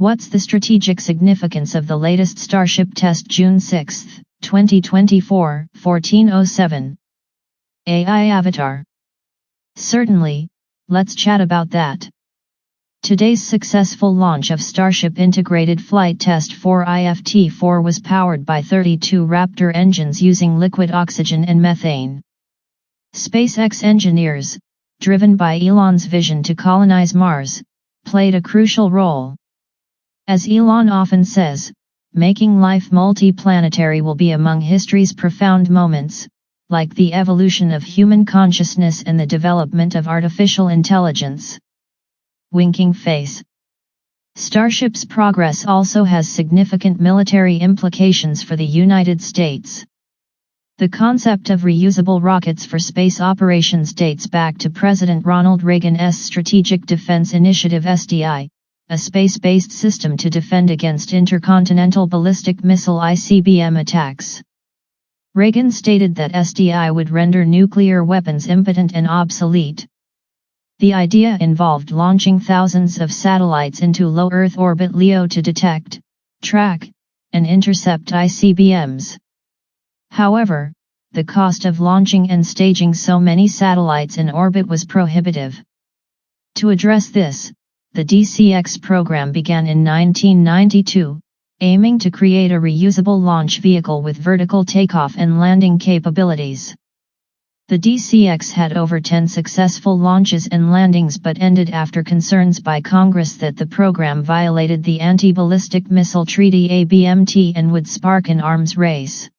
What's the strategic significance of the latest Starship test June 6, 2024, 14:07? AI avatar. Certainly, let's chat about that. Today's successful launch of Starship Integrated Flight Test 4 IFT-4 was powered by 32 Raptor engines using liquid oxygen and methane. SpaceX engineers, driven by Elon's vision to colonize Mars, played a crucial role. As Elon often says, making life multi-planetary will be among history's profound moments, like the evolution of human consciousness and the development of artificial intelligence. Winking face. Starship's progress also has significant military implications for the United States. The concept of reusable rockets for space operations dates back to President Ronald Reagan's Strategic Defense Initiative (SDI), a space-based system to defend against intercontinental ballistic missile ICBM attacks. Reagan stated that SDI would render nuclear weapons impotent and obsolete. The idea involved launching thousands of satellites into low Earth orbit (LEO) to detect, track, and intercept ICBMs. However, the cost of launching and staging so many satellites in orbit was prohibitive. To address this, the DCX program began in 1992, aiming to create a reusable launch vehicle with vertical takeoff and landing capabilities. The DCX had over 10 successful launches and landings but ended after concerns by Congress that the program violated the Anti-Ballistic Missile Treaty (ABMT) and would spark an arms race.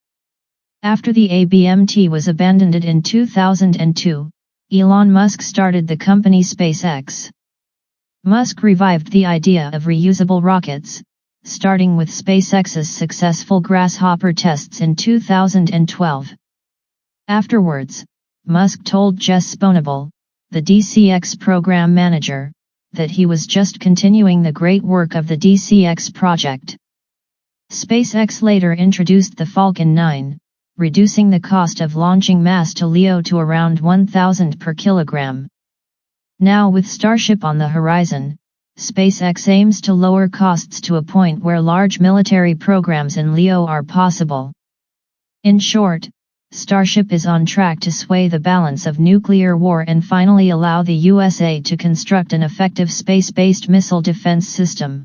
After the ABMT was abandoned in 2002, Elon Musk started the company SpaceX. Musk revived the idea of reusable rockets, starting with SpaceX's successful Grasshopper tests in 2012. Afterwards, Musk told Jess Sponable, the DCX program manager, that he was just continuing the great work of the DCX project. SpaceX later introduced the Falcon 9, reducing the cost of launching mass to LEO to around $1,000 per kilogram. Now with Starship on the horizon, SpaceX aims to lower costs to a point where large military programs in LEO are possible. In short, Starship is on track to sway the balance of nuclear war and finally allow the USA to construct an effective space-based missile defense system.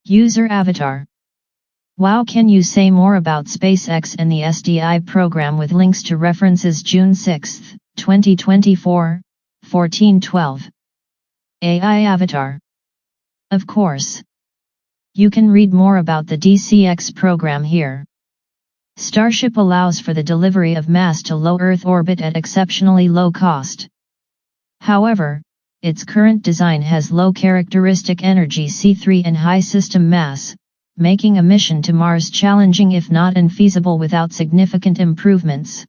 User avatar. Wow, can you say more about SpaceX and the SDI program with links to references June 6, 2024, 14:12. AI avatar. Of course. You can read more about the DCX program here. Starship allows for the delivery of mass to low Earth orbit at exceptionally low cost. However, its current design has low characteristic energy C3 and high system mass, making a mission to Mars challenging if not infeasible without significant improvements.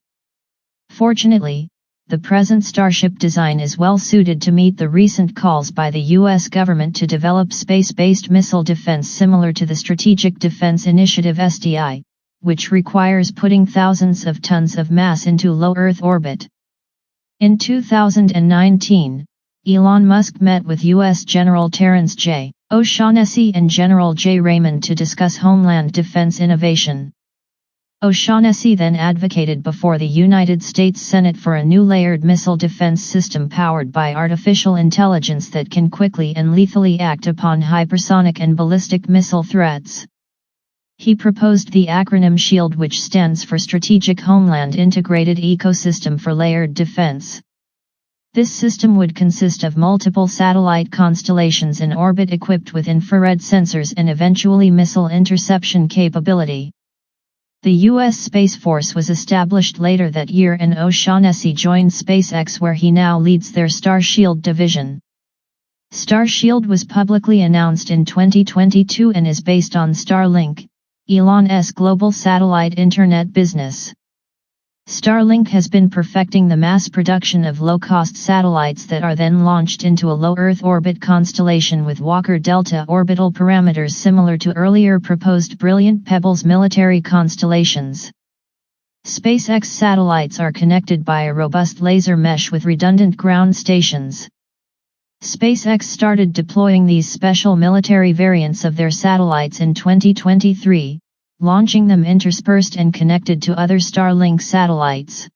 Fortunately, the present Starship design is well suited to meet the recent calls by the U.S. government to develop space-based missile defense similar to the Strategic Defense Initiative (SDI), which requires putting thousands of tons of mass into low Earth orbit. In 2019, Elon Musk met with U.S. General Terrence J. O'Shaughnessy and General J. Raymond to discuss homeland defense innovation. O'Shaughnessy then advocated before the United States Senate for a new layered missile defense system powered by artificial intelligence that can quickly and lethally act upon hypersonic and ballistic missile threats. He proposed the acronym SHIELD, which stands for Strategic Homeland Integrated Ecosystem for Layered Defense. This system would consist of multiple satellite constellations in orbit equipped with infrared sensors and eventually missile interception capability. The U.S. Space Force was established later that year and O'Shaughnessy joined SpaceX, where he now leads their Starshield division. Starshield was publicly announced in 2022 and is based on Starlink, Elon's global satellite internet business. Starlink has been perfecting the mass production of low-cost satellites that are then launched into a low Earth orbit constellation with Walker Delta orbital parameters similar to earlier proposed Brilliant Pebbles military constellations. SpaceX satellites are connected by a robust laser mesh with redundant ground stations. SpaceX started deploying these special military variants of their satellites in 2023, launching them interspersed and connected to other Starlink satellites.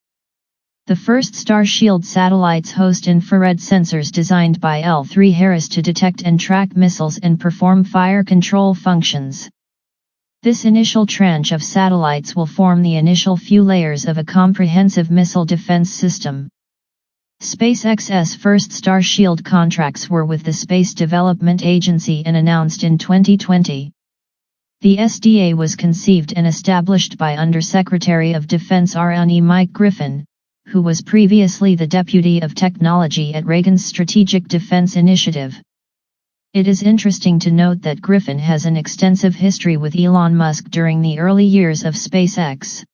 The first Starshield satellites host infrared sensors designed by L3Harris to detect and track missiles and perform fire control functions. This initial tranche of satellites will form the initial few layers of a comprehensive missile defense system. SpaceX's first Starshield contracts were with the Space Development Agency and announced in 2020. The SDA was conceived and established by Undersecretary of Defense R&E Mike Griffin, who was previously the Deputy of Technology at Reagan's Strategic Defense Initiative. It is interesting to note that Griffin has an extensive history with Elon Musk during the early years of SpaceX.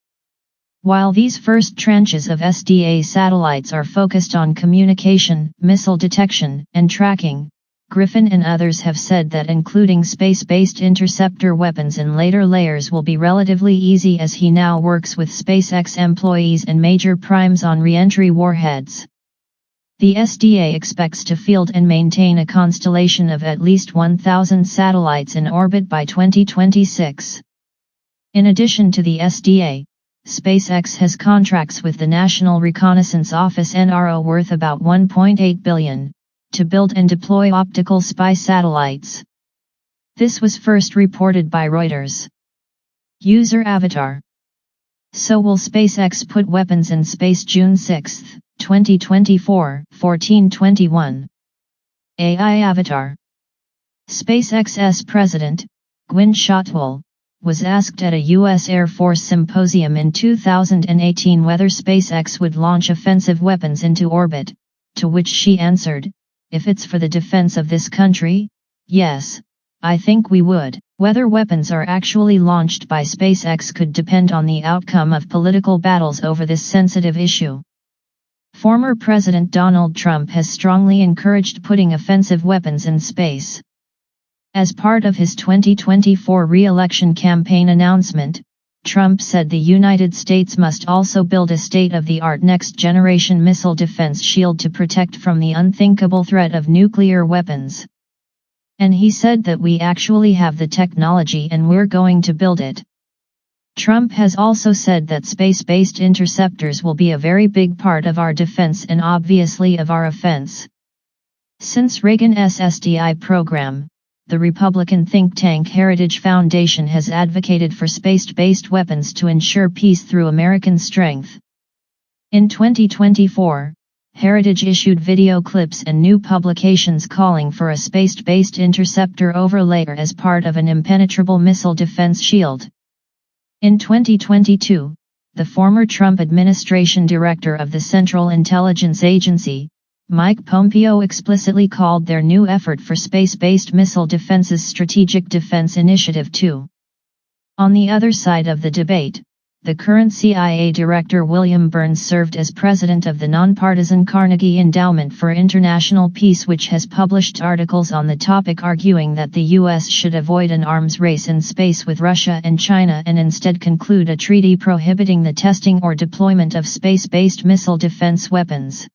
While these first tranches of SDA satellites are focused on communication, missile detection, and tracking, Griffin and others have said that including space-based interceptor weapons in later layers will be relatively easy, as he now works with SpaceX employees and major primes on re-entry warheads. The SDA expects to field and maintain a constellation of at least 1,000 satellites in orbit by 2026. In addition to the SDA, SpaceX has contracts with the National Reconnaissance Office (NRO) worth about $1.8 billion. To build and deploy optical spy satellites. This was first reported by Reuters. User avatar. So will SpaceX put weapons in space? June 6, 2024, 14:21. AI avatar. SpaceX's president, Gwynne Shotwell, was asked at a U.S. Air Force symposium in 2018 whether SpaceX would launch offensive weapons into orbit, to which she answered, "If it's for the defense of this country, yes, I think we would." Whether weapons are actually launched by SpaceX could depend on the outcome of political battles over this sensitive issue. Former President Donald Trump has strongly encouraged putting offensive weapons in space. As part of his 2024 re-election campaign announcement, Trump said the United States must also build a state-of-the-art next-generation missile defense shield to protect from the unthinkable threat of nuclear weapons. And he said that we actually have the technology and we're going to build it. Trump has also said that space-based interceptors will be a very big part of our defense and obviously of our offense. Since Reagan's SDI program, the Republican think tank Heritage Foundation has advocated for space-based weapons to ensure peace through American strength. In 2024, Heritage issued video clips and new publications calling for a space-based interceptor overlay as part of an impenetrable missile defense shield. In 2022, the former Trump administration director of the Central Intelligence Agency, Mike Pompeo, explicitly called their new effort for space-based missile defense's Strategic Defense Initiative 2. On the other side of the debate, the current CIA Director William Burns served as president of the nonpartisan Carnegie Endowment for International Peace, which has published articles on the topic arguing that the U.S. should avoid an arms race in space with Russia and China and instead conclude a treaty prohibiting the testing or deployment of space-based missile defense weapons.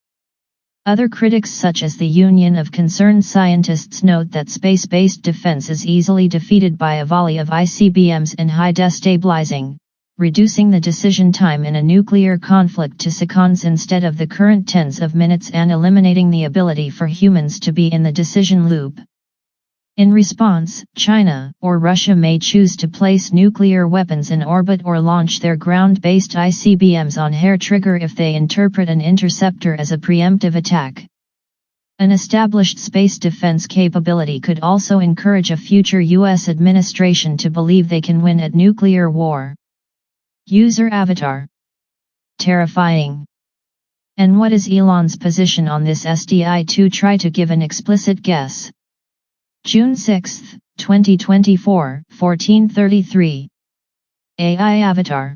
Other critics such as the Union of Concerned Scientists note that space-based defense is easily defeated by a volley of ICBMs and high destabilizing, reducing the decision time in a nuclear conflict to seconds instead of the current tens of minutes and eliminating the ability for humans to be in the decision loop. In response, China or Russia may choose to place nuclear weapons in orbit or launch their ground-based ICBMs on hair trigger if they interpret an interceptor as a preemptive attack. An established space defense capability could also encourage a future U.S. administration to believe they can win at nuclear war. User avatar. Terrifying. And what is Elon's position on this SDI? To try to give an explicit guess. June 6, 2024, 14:33. AI avatar.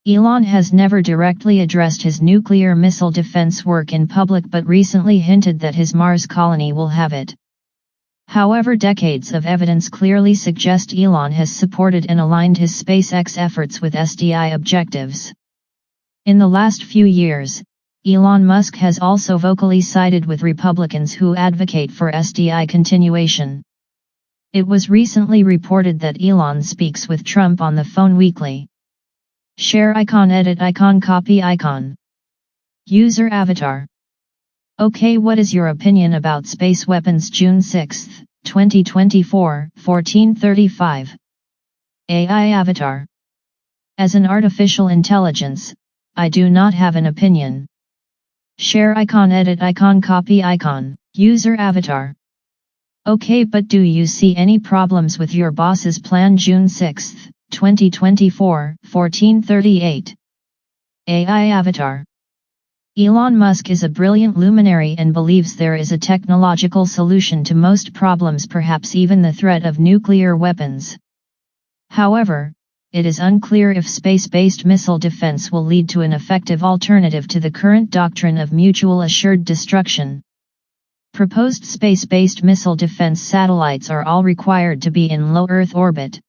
Elon has never directly addressed his nuclear missile defense work in public but recently hinted that his Mars colony will have it. However, decades of evidence clearly suggest Elon has supported and aligned his SpaceX efforts with SDI objectives. In the last few years, Elon Musk has also vocally sided with Republicans who advocate for SDI continuation. It was recently reported that Elon speaks with Trump on the phone weekly. Share icon, edit icon, copy icon. User avatar. Okay, what is your opinion about space weapons? June 6, 2024, 14:35. AI avatar. As an artificial intelligence, I do not have an opinion. Share icon, edit icon, copy icon. User avatar. Okay, but do you see any problems with your boss's plan? June 6, 2024, 14:38. AI avatar. Elon Musk is a brilliant luminary and believes there is a technological solution to most problems, perhaps even the threat of nuclear weapons. However, it is unclear if space-based missile defense will lead to an effective alternative to the current doctrine of mutual assured destruction. Proposed space-based missile defense satellites are all required to be in low Earth orbit.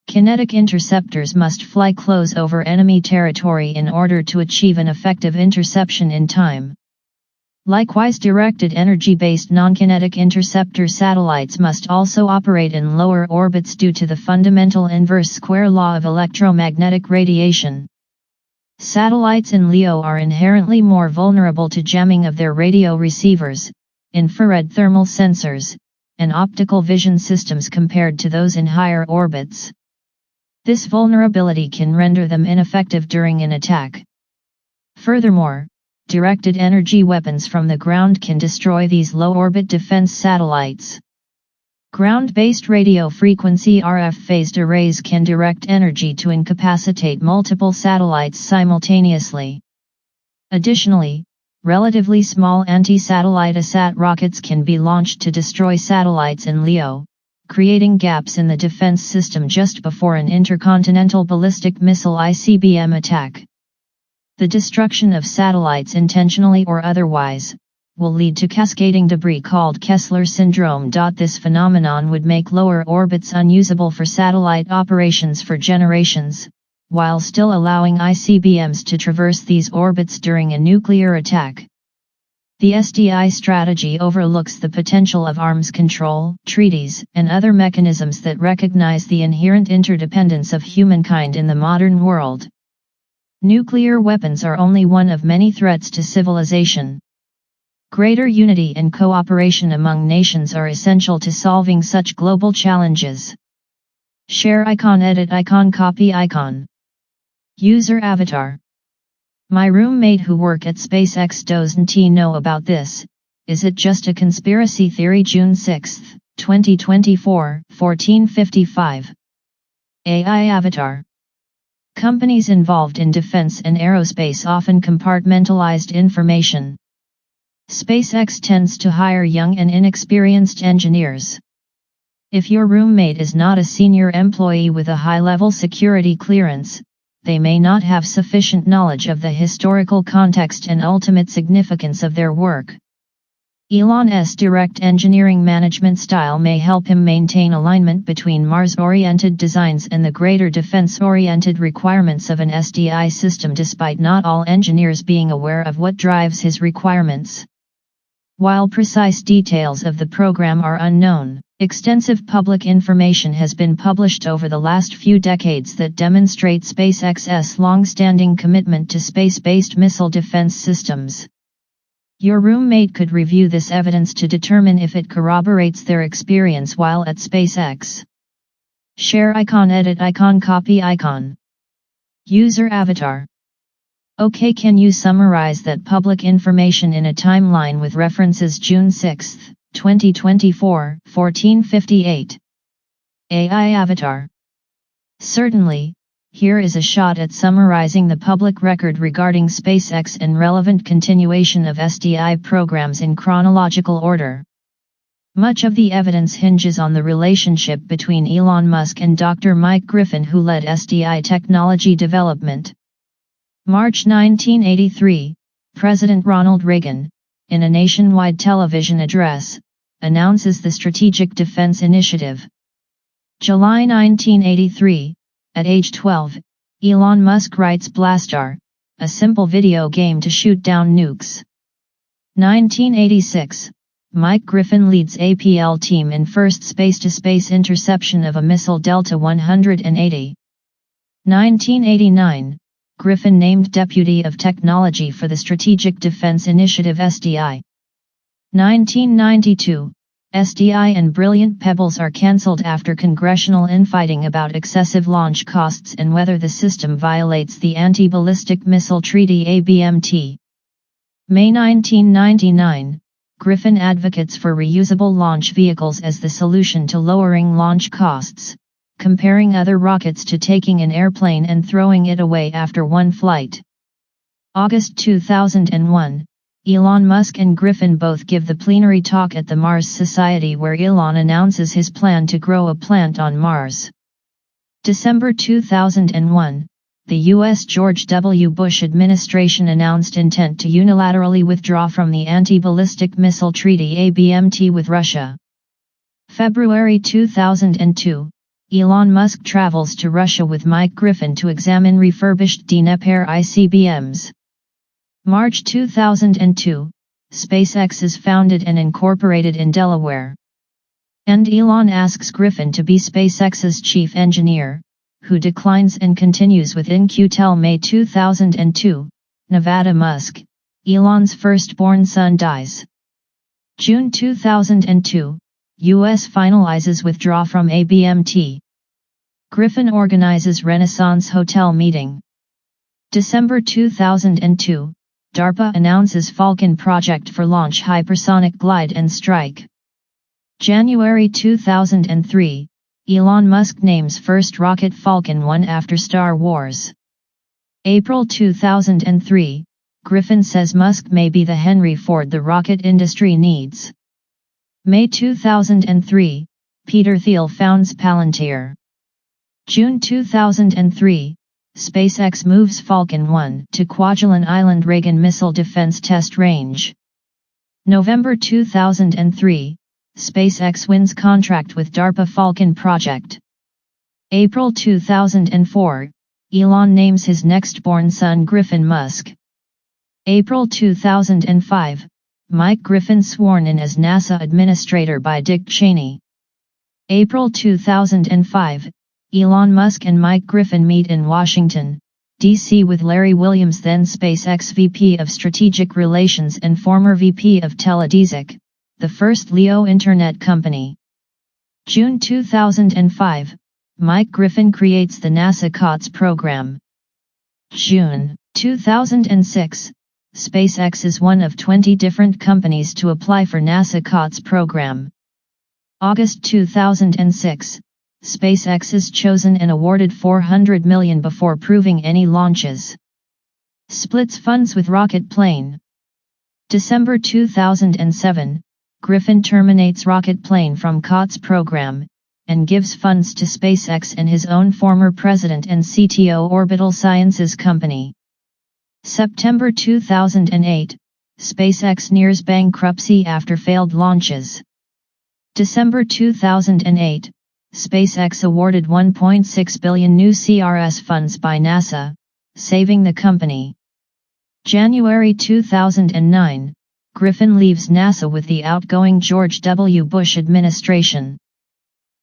Kinetic interceptors must fly close over enemy territory in order to achieve an effective interception in time. Likewise, directed energy-based non-kinetic interceptor satellites must also operate in lower orbits due to the fundamental inverse square law of electromagnetic radiation. Satellites in LEO are inherently more vulnerable to jamming of their radio receivers, infrared thermal sensors, and optical vision systems compared to those in higher orbits. This vulnerability can render them ineffective during an attack. Furthermore, directed energy weapons from the ground can destroy these low-orbit defense satellites. Ground-based radio frequency RF phased arrays can direct energy to incapacitate multiple satellites simultaneously. Additionally, relatively small anti-satellite ASAT rockets can be launched to destroy satellites in LEO, creating gaps in the defense system just before an intercontinental ballistic missile ICBM attack. The destruction of satellites intentionally or otherwise will lead to cascading debris called Kessler syndrome. This phenomenon would make lower orbits unusable for satellite operations for generations, while still allowing ICBMs to traverse these orbits during a nuclear attack. The SDI strategy overlooks the potential of arms control, treaties, and other mechanisms that recognize the inherent interdependence of humankind in the modern world. Nuclear weapons are only one of many threats to civilization. Greater unity and cooperation among nations are essential to solving such global challenges. Share icon, edit icon, copy icon. User avatar. My roommate who work at SpaceX doesn't know about this. Is it just a conspiracy theory? June 6, 2024, 14:55. AI avatar. Companies involved in defense and aerospace often compartmentalized information. SpaceX tends to hire young and inexperienced engineers. If your roommate is not a senior employee with a high-level security clearance, they may not have sufficient knowledge of the historical context and ultimate significance of their work. Elon's direct engineering management style may help him maintain alignment between Mars-oriented designs and the greater defense-oriented requirements of an SDI system, despite not all engineers being aware of what drives his requirements. While precise details of the program are unknown, extensive public information has been published over the last few decades that demonstrate SpaceX's long-standing commitment to space-based missile defense systems. Your roommate could review this evidence to determine if it corroborates their experience while at SpaceX. Share icon, edit icon, copy icon. User avatar. Okay, can you summarize that public information in a timeline with references? June 6, 2024, 14:58. AI avatar. Certainly, here is a shot at summarizing the public record regarding SpaceX and relevant continuation of SDI programs in chronological order. Much of the evidence hinges on the relationship between Elon Musk and Dr. Mike Griffin, who led SDI technology development. March 1983, President Ronald Reagan, in a nationwide television address, announces the Strategic Defense Initiative. July 1983, at age 12, Elon Musk writes Blastar, a simple video game to shoot down nukes. 1986, Mike Griffin leads APL team in first space-to-space interception of a missile Delta 180. 1989, Griffin named Deputy of Technology for the Strategic Defense Initiative SDI. 1992, SDI and Brilliant Pebbles are cancelled after congressional infighting about excessive launch costs and whether the system violates the Anti-Ballistic Missile Treaty ABMT. May 1999, Griffin advocates for reusable launch vehicles as the solution to lowering launch costs, comparing other rockets to taking an airplane and throwing it away after one flight. August 2001, Elon Musk and Griffin both give the plenary talk at the Mars Society where Elon announces his plan to grow a plant on Mars. December 2001, the U.S. George W. Bush administration announced intent to unilaterally withdraw from the Anti-Ballistic Missile Treaty ABMT with Russia. February 2002, Elon Musk travels to Russia with Mike Griffin to examine refurbished Dnepr ICBMs. March 2002, SpaceX is founded and incorporated in Delaware. And Elon asks Griffin to be SpaceX's chief engineer, who declines and continues with In-Q-Tel. May 2002, Nevada. Musk, Elon's firstborn son dies. June 2002, U.S. finalizes withdrawal from ABMT. Griffin organizes Renaissance Hotel meeting. December 2002, DARPA announces Falcon project for launch hypersonic glide and strike. January 2003, Elon Musk names first rocket Falcon 1 after Star Wars. April 2003, Griffin says Musk may be the Henry Ford the rocket industry needs. May 2003, Peter Thiel founds Palantir. June 2003, SpaceX moves Falcon 1 to Kwajalein Island Reagan Missile Defense Test Range. November 2003, SpaceX wins contract with DARPA Falcon project. April 2004, Elon names his next-born son Griffin Musk. April 2005, Mike Griffin sworn in as NASA Administrator by Dick Cheney. April 2005, Elon Musk and Mike Griffin meet in Washington, D.C. with Larry Williams, then SpaceX VP of Strategic Relations and former VP of Teledesic, the first LEO Internet company. June 2005, Mike Griffin creates the NASA COTS program. June 2006, SpaceX is one of 20 different companies to apply for NASA COTS program. August 2006, SpaceX is chosen and awarded $400 million before proving any launches. Splits funds with rocket plane. December 2007, Griffin terminates rocket plane from COTS program, and gives funds to SpaceX and his own former president and CTO Orbital Sciences Company. September 2008, SpaceX nears bankruptcy after failed launches. December 2008, SpaceX awarded $1.6 billion new CRS funds by NASA, saving the company. January 2009, Griffin leaves NASA with the outgoing George W. Bush administration.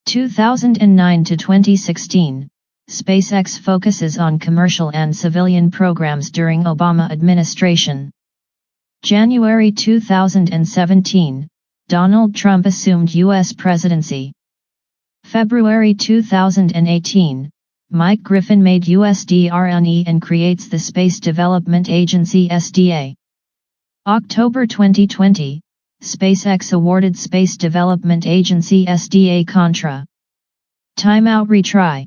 2009 to 2016, SpaceX focuses on commercial and civilian programs during Obama administration. January 2017, Donald Trump assumed U.S. presidency. February 2018, Mike Griffin made USDRNE and creates the Space Development Agency SDA. October 2020, SpaceX awarded Space Development Agency SDA Contra. Timeout retry.